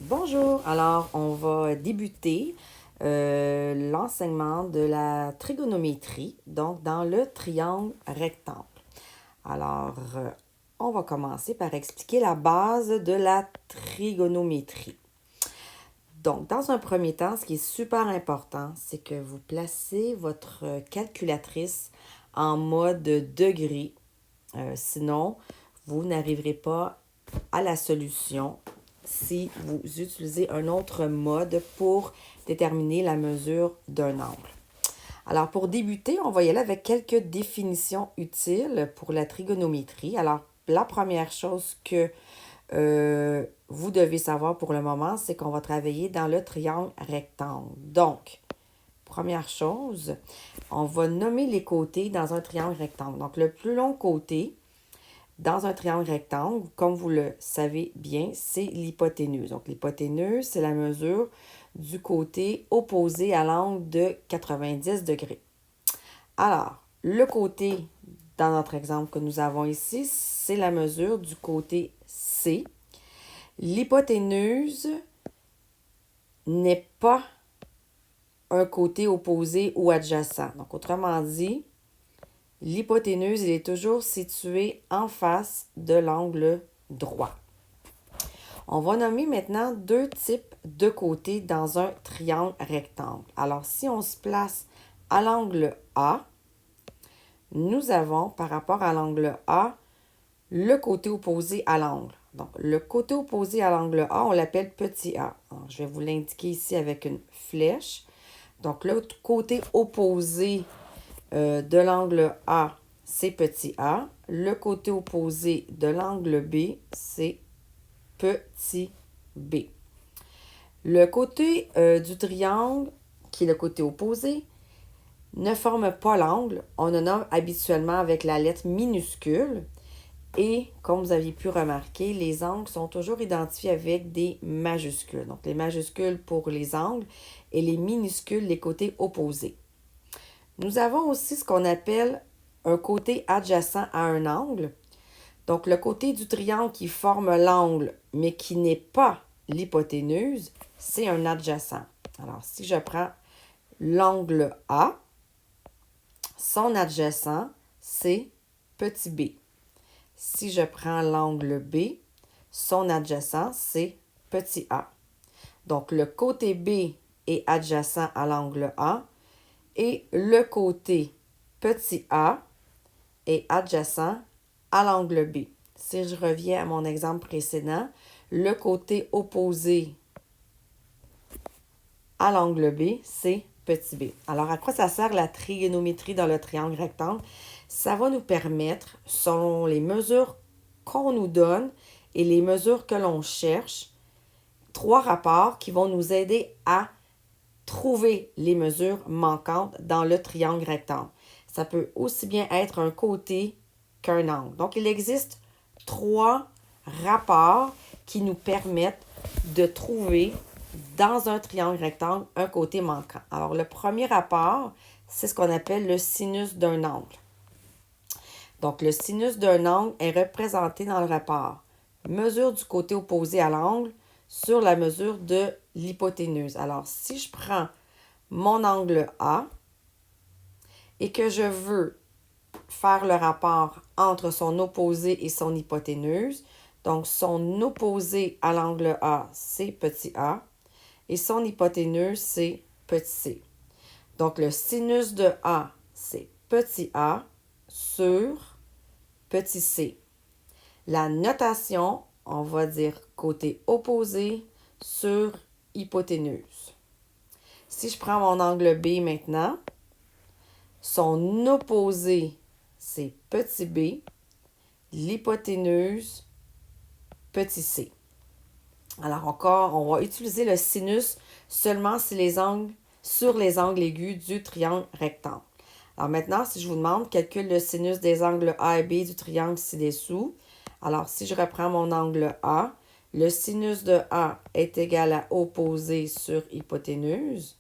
Bonjour, alors on va débuter l'enseignement de la trigonométrie, donc dans le triangle rectangle. Alors, on va commencer par expliquer la base de la trigonométrie. Donc, dans un premier temps, ce qui est super important, c'est que vous placez votre calculatrice en mode degré. Sinon, vous n'arriverez pas à la solution si vous utilisez un autre mode pour déterminer la mesure d'un angle. Alors, pour débuter, on va y aller avec quelques définitions utiles pour la trigonométrie. Alors, la première chose que vous devez savoir pour le moment, c'est qu'on va travailler dans le triangle rectangle. Donc, première chose, on va nommer les côtés dans un triangle rectangle. Donc, le plus long côté dans un triangle rectangle, comme vous le savez bien, c'est l'hypoténuse. Donc, l'hypoténuse, c'est la mesure du côté opposé à l'angle de 90 degrés. Alors, le côté, dans notre exemple que nous avons ici, c'est la mesure du côté C. L'hypoténuse n'est pas un côté opposé ou adjacent. Donc, autrement dit, l'hypoténuse, il est toujours situé en face de l'angle droit. On va nommer maintenant deux types de côtés dans un triangle rectangle. Alors, si on se place à l'angle A, nous avons, par rapport à l'angle A, le côté opposé à l'angle. Donc, le côté opposé à l'angle A, on l'appelle petit a. Alors, je vais vous l'indiquer ici avec une flèche. Donc, le côté opposé de l'angle A, c'est petit a. Le côté opposé de l'angle B, c'est petit b. Le côté du triangle, qui est le côté opposé, ne forme pas l'angle. On le nomme habituellement avec la lettre minuscule. Et, comme vous aviez pu remarquer, les angles sont toujours identifiés avec des majuscules. Donc, les majuscules pour les angles et les minuscules, les côtés opposés. Nous avons aussi ce qu'on appelle un côté adjacent à un angle. Donc, le côté du triangle qui forme l'angle, mais qui n'est pas l'hypoténuse, c'est un adjacent. Alors, si je prends l'angle A, son adjacent, c'est petit b. Si je prends l'angle B, son adjacent, c'est petit a. Donc, le côté B est adjacent à l'angle A et le côté petit a est adjacent à l'angle B. Si je reviens à mon exemple précédent, le côté opposé à l'angle B, c'est petit b. Alors, à quoi ça sert la trigonométrie dans le triangle rectangle? Ça va nous permettre, selon les mesures qu'on nous donne et les mesures que l'on cherche, trois rapports qui vont nous aider à trouver les mesures manquantes dans le triangle rectangle. Ça peut aussi bien être un côté qu'un angle. Donc, il existe trois rapports qui nous permettent de trouver dans un triangle rectangle un côté manquant. Alors, le premier rapport, c'est ce qu'on appelle le sinus d'un angle. Donc, le sinus d'un angle est représenté dans le rapport mesure du côté opposé à l'angle sur la mesure de l'hypoténuse. Alors, si je prends mon angle A et que je veux faire le rapport entre son opposé et son hypoténuse, donc son opposé à l'angle A, c'est petit a, et son hypoténuse, c'est petit c. Donc, le sinus de A, c'est petit a sur petit c. La notation, on va dire côté opposé sur hypoténuse. Si je prends mon angle B maintenant, son opposé, c'est petit b, l'hypoténuse, petit c. Alors encore, on va utiliser le sinus seulement sur les angles aigus du triangle rectangle. Alors maintenant, si je vous demande, calcule le sinus des angles A et B du triangle ci-dessous. Alors, si je reprends mon angle A, le sinus de A est égal à opposé sur hypoténuse.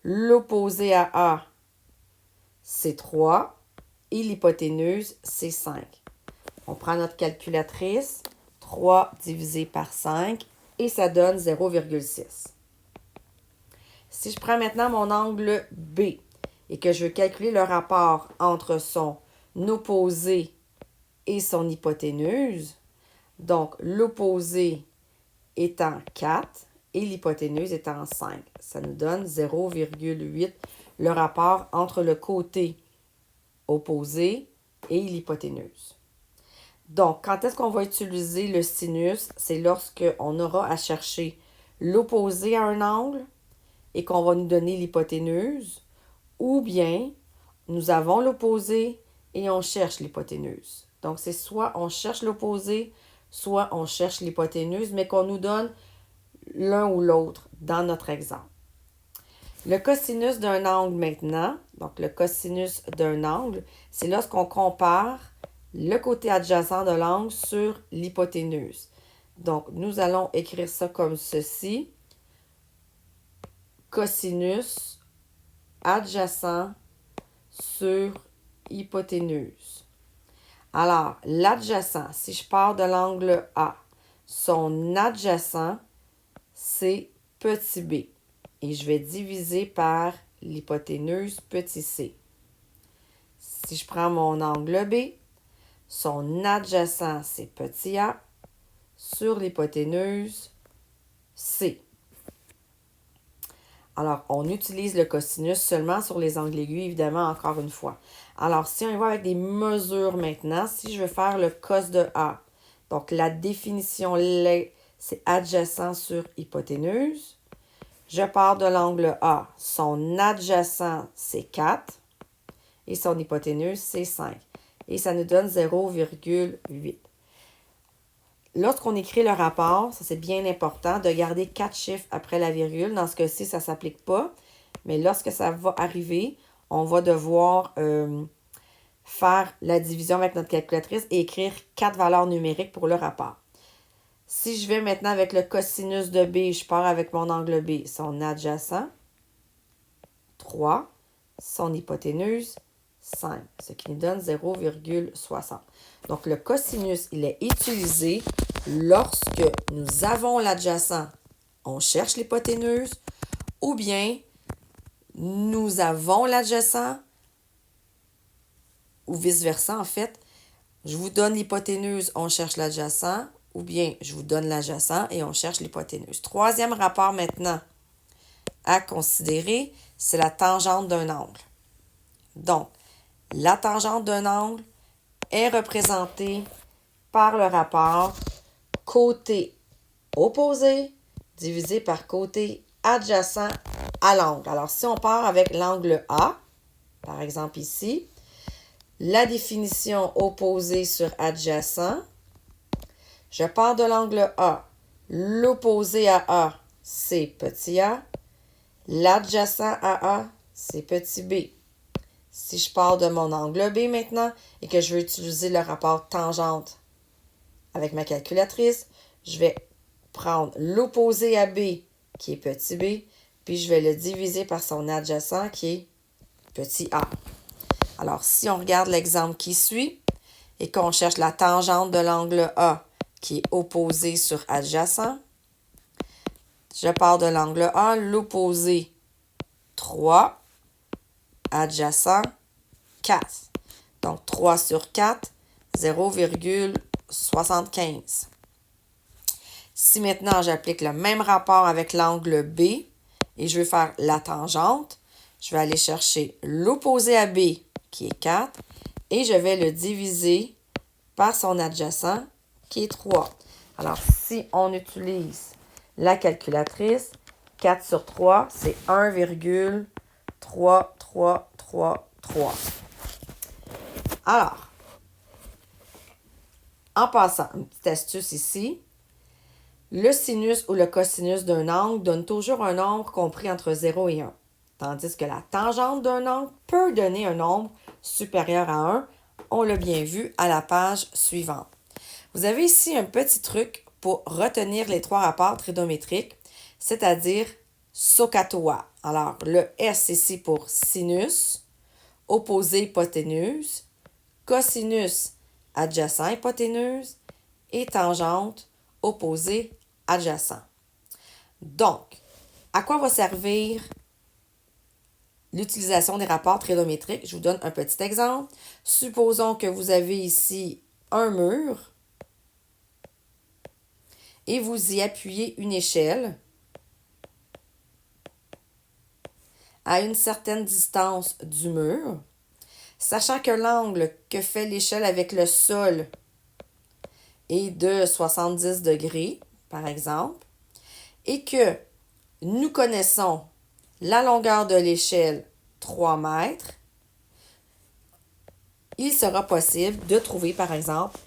L'opposé à A, c'est 3 et l'hypoténuse, c'est 5. On prend notre calculatrice. 3 divisé par 5, et ça donne 0,6. Si je prends maintenant mon angle B et que je veux calculer le rapport entre son opposé et son hypoténuse, donc l'opposé étant 4 et l'hypoténuse étant 5, ça nous donne 0,8, le rapport entre le côté opposé et l'hypoténuse. Donc, quand est-ce qu'on va utiliser le sinus? C'est lorsqu'on aura à chercher l'opposé à un angle et qu'on va nous donner l'hypoténuse, ou bien nous avons l'opposé et on cherche l'hypoténuse. Donc, c'est soit on cherche l'opposé, soit on cherche l'hypoténuse, mais qu'on nous donne l'un ou l'autre dans notre exemple. Le cosinus d'un angle maintenant, donc le cosinus d'un angle, c'est lorsqu'on compare le côté adjacent de l'angle sur l'hypoténuse. Donc, nous allons écrire ça comme ceci. Cosinus adjacent sur hypoténuse. Alors, l'adjacent, si je pars de l'angle A, son adjacent, c'est petit b. Et je vais diviser par l'hypoténuse petit c. Si je prends mon angle B, son adjacent, c'est petit a, sur l'hypoténuse C. Alors, on utilise le cosinus seulement sur les angles aigus, évidemment, encore une fois. Alors, si on y va avec des mesures maintenant, si je veux faire le cos de A, donc la définition, c'est adjacent sur hypoténuse. Je pars de l'angle A. Son adjacent, c'est 4 et son hypoténuse, c'est 5. Et ça nous donne 0,8. Lorsqu'on écrit le rapport, ça c'est bien important de garder 4 chiffres après la virgule. Dans ce cas-ci, ça ne s'applique pas. Mais lorsque ça va arriver, on va devoir faire la division avec notre calculatrice et écrire 4 valeurs numériques pour le rapport. Si je vais maintenant avec le cosinus de B, je pars avec mon angle B, son adjacent, 3, son hypoténuse, 5, ce qui nous donne 0,60. Donc, le cosinus, il est utilisé lorsque nous avons l'adjacent, on cherche l'hypoténuse, ou bien nous avons l'adjacent, ou vice-versa, en fait. Je vous donne l'hypoténuse, on cherche l'adjacent, ou bien je vous donne l'adjacent et on cherche l'hypoténuse. Troisième rapport maintenant à considérer, c'est la tangente d'un angle. Donc, la tangente d'un angle est représentée par le rapport côté opposé divisé par côté adjacent à l'angle. Alors, si on part avec l'angle A, par exemple ici, la définition opposé sur adjacent, je pars de l'angle A. L'opposé à A, c'est petit a. L'adjacent à A, c'est petit b. Si je pars de mon angle B maintenant et que je veux utiliser le rapport tangente avec ma calculatrice, je vais prendre l'opposé à B qui est petit b, puis je vais le diviser par son adjacent qui est petit a. Alors, si on regarde l'exemple qui suit et qu'on cherche la tangente de l'angle A qui est opposé sur adjacent, je pars de l'angle A, l'opposé 3, adjacent 4. Donc, 3 sur 4, 0,75. Si maintenant j'applique le même rapport avec l'angle B et je veux faire la tangente, je vais aller chercher l'opposé à B qui est 4 et je vais le diviser par son adjacent qui est 3. Alors, si on utilise la calculatrice, 4 sur 3, c'est 1,3333. Alors, en passant, une petite astuce ici, le sinus ou le cosinus d'un angle donne toujours un nombre compris entre 0 et 1, tandis que la tangente d'un angle peut donner un nombre supérieur à 1. On l'a bien vu à la page suivante. Vous avez ici un petit truc pour retenir les 3 rapports trigonométriques, c'est-à-dire SOHCAHTOA. Alors, le S ici pour sinus, opposé hypoténuse, cosinus adjacent hypoténuse et tangente opposé adjacent. Donc, à quoi va servir l'utilisation des rapports trigonométriques? Je vous donne un petit exemple. Supposons que vous avez ici un mur et vous y appuyez une échelle à une certaine distance du mur, sachant que l'angle que fait l'échelle avec le sol est de 70 degrés, par exemple, et que nous connaissons la longueur de l'échelle 3 mètres, il sera possible de trouver, par exemple,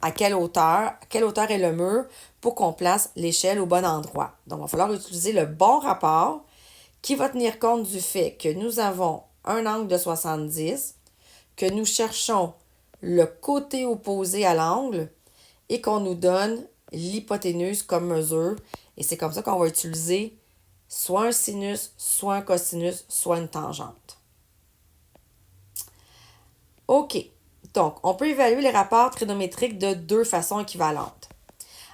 à quelle hauteur est le mur pour qu'on place l'échelle au bon endroit. Donc, il va falloir utiliser le bon rapport qui va tenir compte du fait que nous avons un angle de 70, que nous cherchons le côté opposé à l'angle et qu'on nous donne l'hypoténuse comme mesure. Et c'est comme ça qu'on va utiliser soit un sinus, soit un cosinus, soit une tangente. OK. Donc, on peut évaluer les rapports trigonométriques de deux façons équivalentes.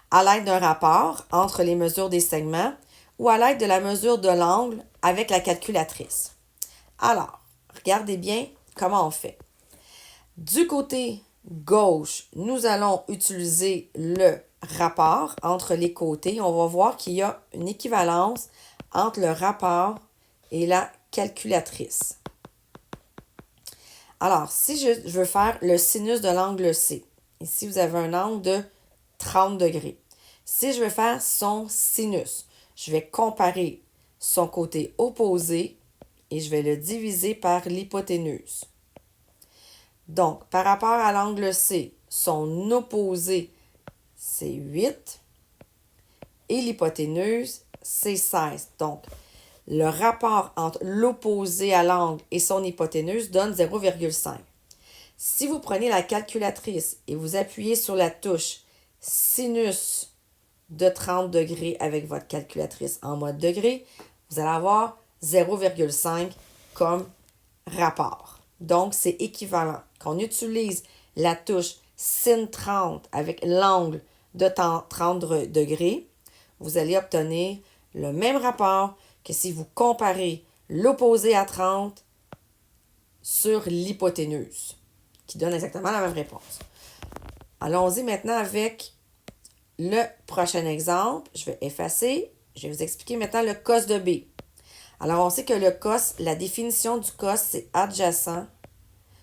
À l'aide d'un rapport entre les mesures des segments ou à l'aide de la mesure de l'angle avec la calculatrice. Alors, regardez bien comment on fait. Du côté gauche, nous allons utiliser le rapport entre les côtés. On va voir qu'il y a une équivalence entre le rapport et la calculatrice. Alors, si je veux faire le sinus de l'angle C, ici vous avez un angle de 30 degrés. Si je veux faire son sinus, je vais comparer son côté opposé et je vais le diviser par l'hypoténuse. Donc, par rapport à l'angle C, son opposé, c'est 8 et l'hypoténuse, c'est 16. Donc, le rapport entre l'opposé à l'angle et son hypoténuse donne 0,5. Si vous prenez la calculatrice et vous appuyez sur la touche sinus de 30 degrés avec votre calculatrice en mode degré, vous allez avoir 0,5 comme rapport. Donc, c'est équivalent. Qu'on utilise la touche sin 30 avec l'angle de 30 degrés, vous allez obtenir le même rapport que si vous comparez l'opposé à 30 sur l'hypoténuse, qui donne exactement la même réponse. Allons-y maintenant avec le prochain exemple. Je vais effacer. Je vais vous expliquer maintenant le cos de B. Alors, on sait que le cos, la définition du cos, c'est adjacent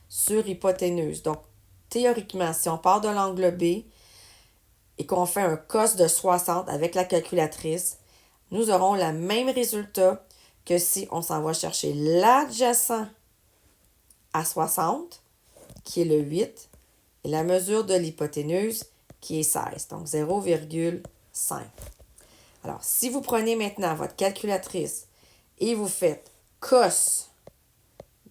sur hypoténuse. Donc, théoriquement, si on part de l'angle B et qu'on fait un cos de 60 avec la calculatrice, nous aurons le même résultat que si on s'en va chercher l'adjacent à 60, qui est le 8, et la mesure de l'hypoténuse, qui est 16, donc 0,5. Alors, si vous prenez maintenant votre calculatrice et vous faites cos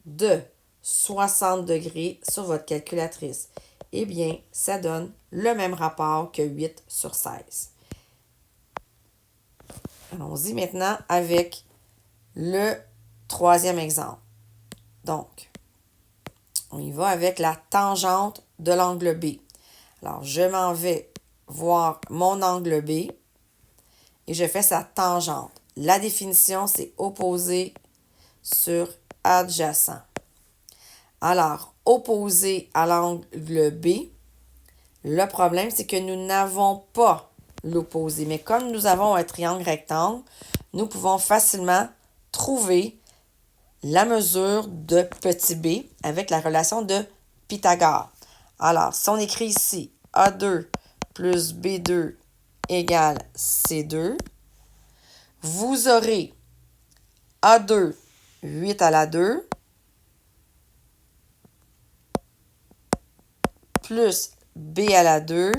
de 60 degrés sur votre calculatrice, eh bien, ça donne le même rapport que 8 sur 16. Allons-y maintenant avec le troisième exemple. Donc, on y va avec la tangente de l'angle B. Alors, je m'en vais voir mon angle B et je fais sa tangente. La définition, c'est opposé sur adjacent. Alors, opposé à l'angle B, le problème, c'est que nous n'avons pas l'opposé. Mais comme nous avons un triangle rectangle, nous pouvons facilement trouver la mesure de petit b avec la relation de Pythagore. Alors, si on écrit ici A2 plus B2 égale C2, vous aurez A2, 8 à la 2, plus B à la 2,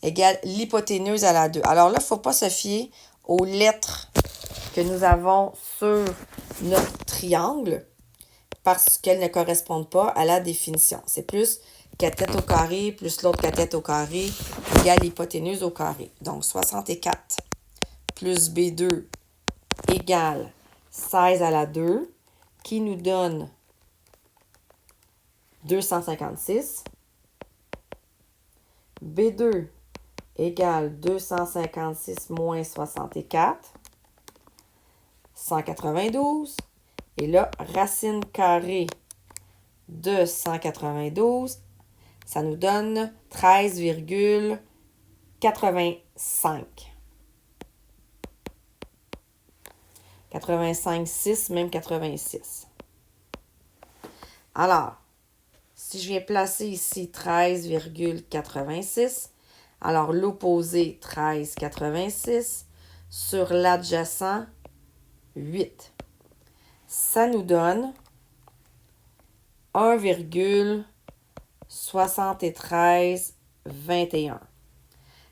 égale l'hypoténuse à la 2. Alors là, il ne faut pas se fier aux lettres que nous avons sur notre triangle parce qu'elles ne correspondent pas à la définition. C'est plus cathète au carré plus l'autre cathète au carré égale l'hypoténuse au carré. Donc, 64 plus B2 égale 16 à la 2 qui nous donne 256. B2 égale 256 moins 64, 192. Et là, racine carrée de 192, ça nous donne 13,85. 85,6, même 86. Alors, si je viens placer ici 13,86, alors l'opposé 13,86 sur l'adjacent 8. Ça nous donne 1,7321.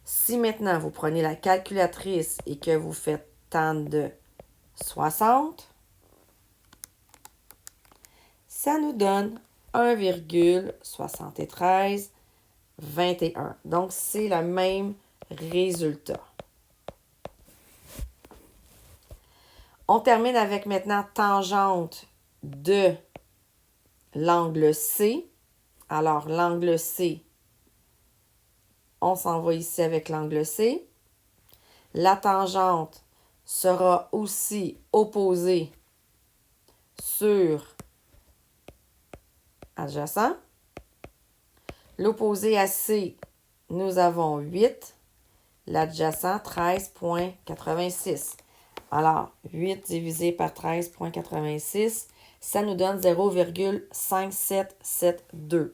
Si maintenant vous prenez la calculatrice et que vous faites tan de 60, ça nous donne 1,7321. Donc, c'est le même résultat. On termine avec maintenant tangente de l'angle C. Alors, l'angle C, on s'en va ici avec l'angle C. La tangente sera aussi opposée sur adjacent. L'opposé à C, nous avons 8. L'adjacent, 13,86. Alors, 8 divisé par 13,86, ça nous donne 0,5772.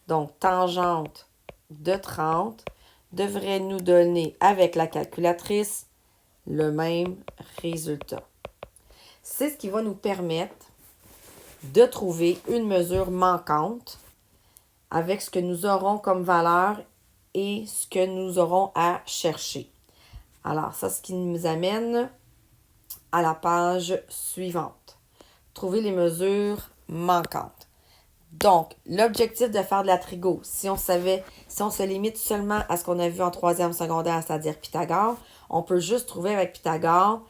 Donc, tangente de 30 devrait nous donner, avec la calculatrice, le même résultat. C'est ce qui va nous permettre de trouver une mesure manquante avec ce que nous aurons comme valeur et ce que nous aurons à chercher. Alors, ça, ce qui nous amène à la page suivante. Trouver les mesures manquantes. Donc, l'objectif de faire de la trigo, si on se limite seulement à ce qu'on a vu en troisième secondaire, c'est-à-dire Pythagore, on peut juste trouver avec Pythagore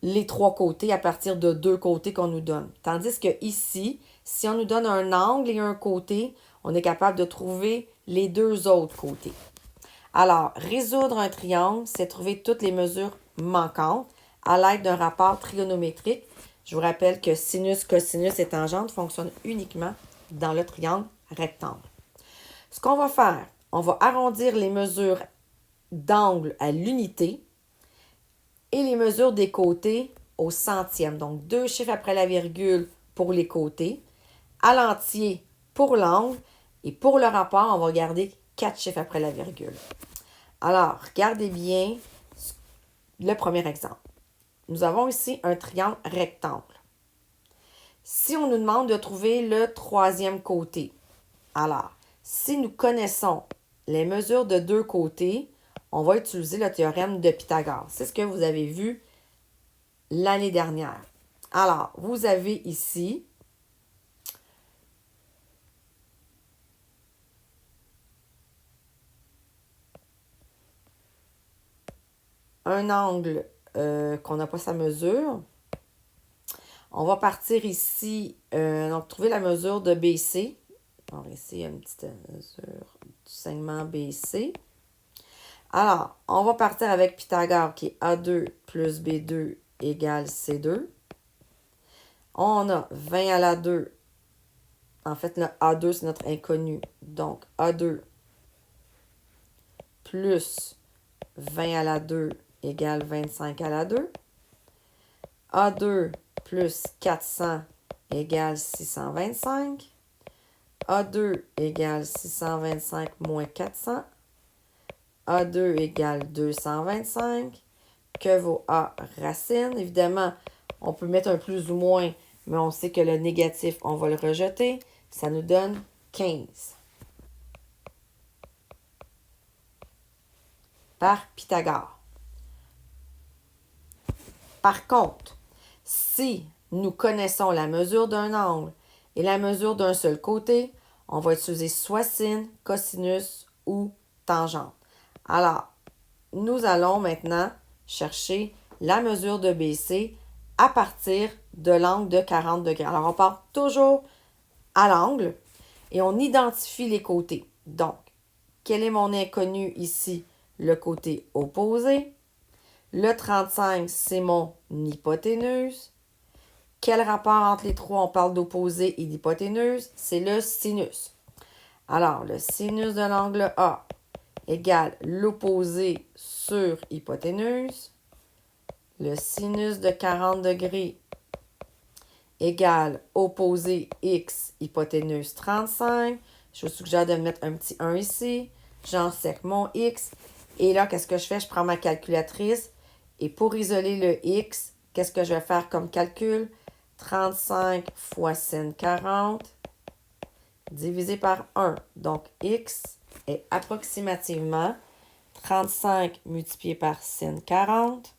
les trois côtés à partir de deux côtés qu'on nous donne. Tandis que ici, si on nous donne un angle et un côté, on est capable de trouver les deux autres côtés. Alors, résoudre un triangle, c'est trouver toutes les mesures manquantes à l'aide d'un rapport trigonométrique. Je vous rappelle que sinus, cosinus et tangente fonctionnent uniquement dans le triangle rectangle. Ce qu'on va faire, on va arrondir les mesures d'angle à l'unité et les mesures des côtés au centième. Donc, 2 chiffres après la virgule pour les côtés, à l'entier pour l'angle, et pour le rapport, on va garder 4 chiffres après la virgule. Alors, regardez bien le premier exemple. Nous avons ici un triangle rectangle. Si on nous demande de trouver le troisième côté, alors, si nous connaissons les mesures de deux côtés, on va utiliser le théorème de Pythagore. C'est ce que vous avez vu l'année dernière. Alors, vous avez ici un angle qu'on n'a pas sa mesure. On va partir ici, donc trouver la mesure de BC. Alors ici, une petite mesure du segment BC. Alors, on va partir avec Pythagore qui est A2 plus B2 égale C2. On a 20 à la 2. En fait, le A2, c'est notre inconnu. Donc, A2 plus 20 à la 2 égale 25 à la 2. A2 plus 400 égale 625. A2 égale 625 moins 400. A2 égale 225. Que vaut A racine? Évidemment, on peut mettre un plus ou moins, mais on sait que le négatif, on va le rejeter. Ça nous donne 15. Par Pythagore. Par contre, si nous connaissons la mesure d'un angle et la mesure d'un seul côté, on va utiliser soit sin, cosinus ou tangente. Alors, nous allons maintenant chercher la mesure de BC à partir de l'angle de 40 degrés. Alors, on part toujours à l'angle et on identifie les côtés. Donc, quel est mon inconnu ici? Le côté opposé. Le 35, c'est mon hypoténuse. Quel rapport entre les trois? On parle d'opposé et d'hypoténuse. C'est le sinus. Alors, le sinus de l'angle A égale l'opposé sur hypoténuse. Le sinus de 40 degrés égale opposé x hypoténuse 35. Je vous suggère de mettre un petit 1 ici. J'enseigne mon x. Et là, qu'est-ce que je fais? Je prends ma calculatrice. Et pour isoler le x, qu'est-ce que je vais faire comme calcul? 35 fois sin 40 divisé par 1. Donc, x est approximativement 35 multiplié par sin 40.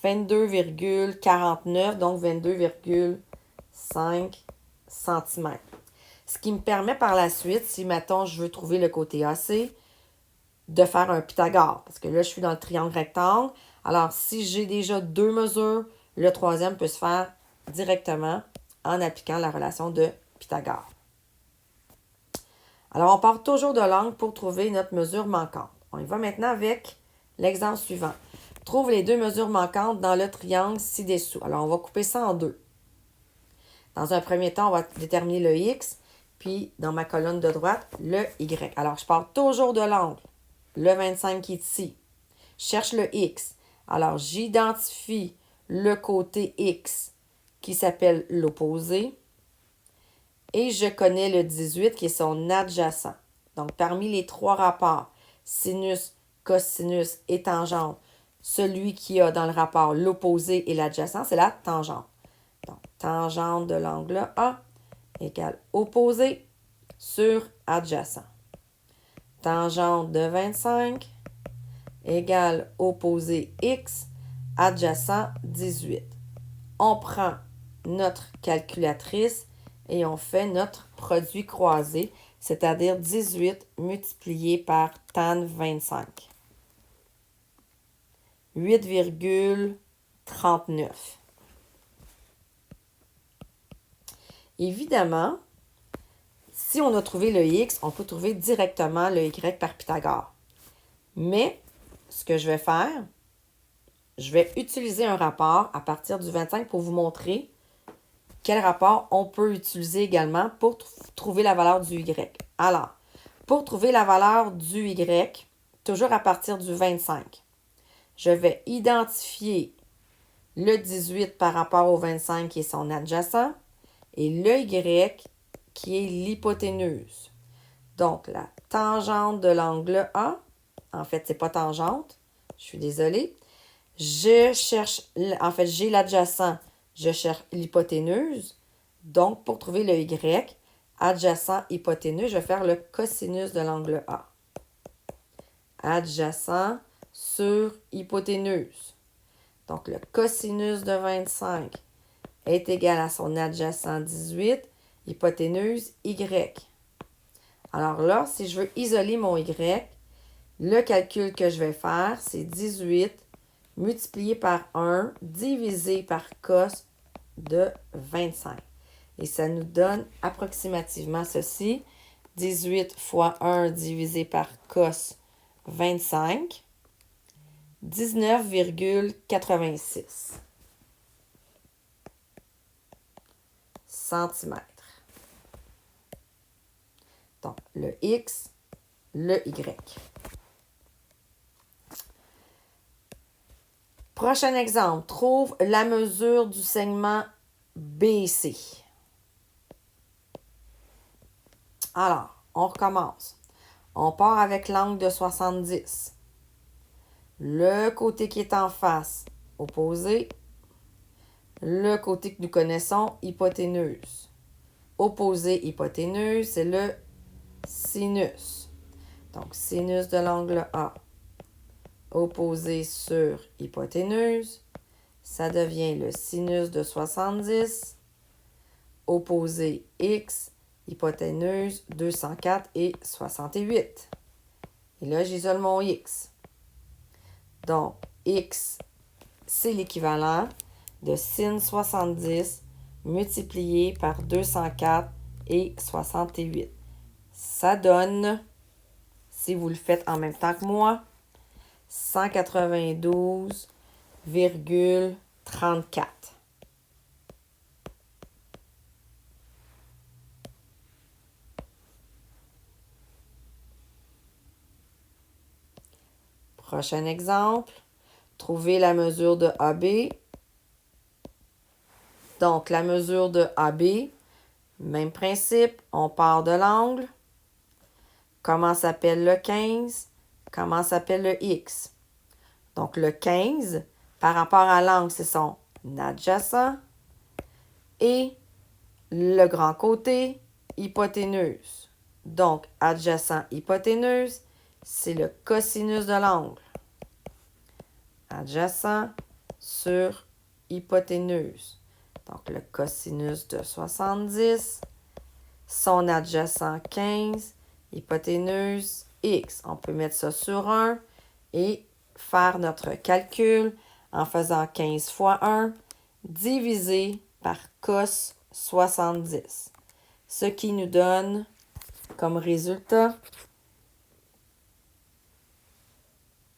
22,49, donc 22,5 cm. Ce qui me permet par la suite, si mettons je veux trouver le côté AC, de faire un Pythagore. Parce que là, je suis dans le triangle rectangle. Alors, si j'ai déjà deux mesures, le troisième peut se faire directement en appliquant la relation de Pythagore. Alors, on part toujours de l'angle pour trouver notre mesure manquante. On y va maintenant avec l'exemple suivant. Trouve les deux mesures manquantes dans le triangle ci-dessous. Alors, on va couper ça en deux. Dans un premier temps, on va déterminer le X, puis dans ma colonne de droite, le Y. Alors, je pars toujours de l'angle, le 25 qui est ici. Je cherche le X. Alors, j'identifie le côté X qui s'appelle l'opposé. Et je connais le 18 qui est son adjacent. Donc, parmi les trois rapports, sinus, cosinus et tangente, celui qui a dans le rapport l'opposé et l'adjacent, c'est la tangente. Donc, tangente de l'angle A égale opposé sur adjacent. Tangente de 25 égale opposé x, adjacent 18. On prend notre calculatrice et on fait notre produit croisé, c'est-à-dire 18 multiplié par tan 25. 8,39. Évidemment, si on a trouvé le x, on peut trouver directement le y par Pythagore. Mais, ce que je vais faire, je vais utiliser un rapport à partir du 25 pour vous montrer quel rapport on peut utiliser également pour trouver la valeur du y. Alors, pour trouver la valeur du y, toujours à partir du 25, je vais identifier le 18 par rapport au 25 qui est son adjacent et le y qui est l'hypoténuse. Donc, la tangente de l'angle A, en fait, c'est pas tangente, je suis désolée. Je cherche, en fait, j'ai l'adjacent, je cherche l'hypoténuse. Donc, pour trouver le y, adjacent, hypoténuse, je vais faire le cosinus de l'angle A. Adjacent sur hypoténuse. Donc, le cosinus de 25 est égal à son adjacent 18, hypoténuse y. Alors là, si je veux isoler mon y, le calcul que je vais faire, c'est 18 multiplié par 1 divisé par cos de 25. Et ça nous donne approximativement ceci. 18 fois 1 divisé par cos 25. 19,86 centimètres. Donc, le X, le Y. Prochain exemple, trouve la mesure du segment BC. Alors, on recommence. On part avec l'angle de 70. Le côté qui est en face, opposé. Le côté que nous connaissons, hypoténuse. Opposé hypoténuse, c'est le sinus. Donc, sinus de l'angle A. Opposé sur hypoténuse, ça devient le sinus de 70. Opposé x, hypoténuse 204 et 68. Et là, j'isole mon x. Donc, x, c'est l'équivalent de sin 70 multiplié par 204 et 68. Ça donne, si vous le faites en même temps que moi, 192,34. Prochain exemple, trouver la mesure de AB. Donc, la mesure de AB, même principe, on part de l'angle. Comment s'appelle le 15? Comment s'appelle le X? Donc, le 15, par rapport à l'angle, c'est son adjacent. Et le grand côté, hypoténuse. Donc, adjacent hypoténuse, c'est le cosinus de l'angle. Adjacent sur hypoténuse. Donc, le cosinus de 70, son adjacent 15, hypoténuse X. On peut mettre ça sur 1 et faire notre calcul en faisant 15 fois 1 divisé par cos 70. Ce qui nous donne comme résultat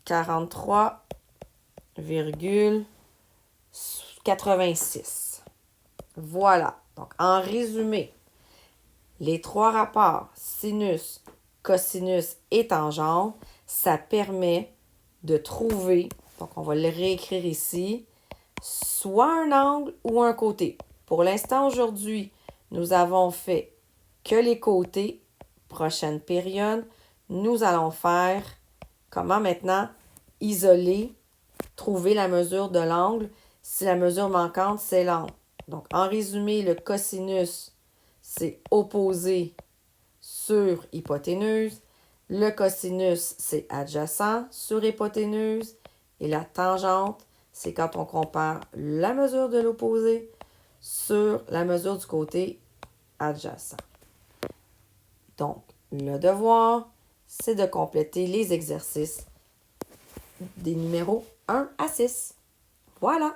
43,86. Voilà. Donc, en résumé, les trois rapports sinus, cosinus et tangente, ça permet de trouver, donc on va le réécrire ici, soit un angle ou un côté. Pour l'instant, aujourd'hui, nous avons fait que les côtés. Prochaine période, nous allons faire comment maintenant isoler, trouver la mesure de l'angle si la mesure manquante, c'est l'angle. Donc, en résumé, le cosinus, c'est opposé sur hypoténuse. Le cosinus, c'est adjacent sur hypoténuse. Et la tangente, c'est quand on compare la mesure de l'opposé sur la mesure du côté adjacent. Donc, le devoir, c'est de compléter les exercices des numéros 1 à 6. Voilà!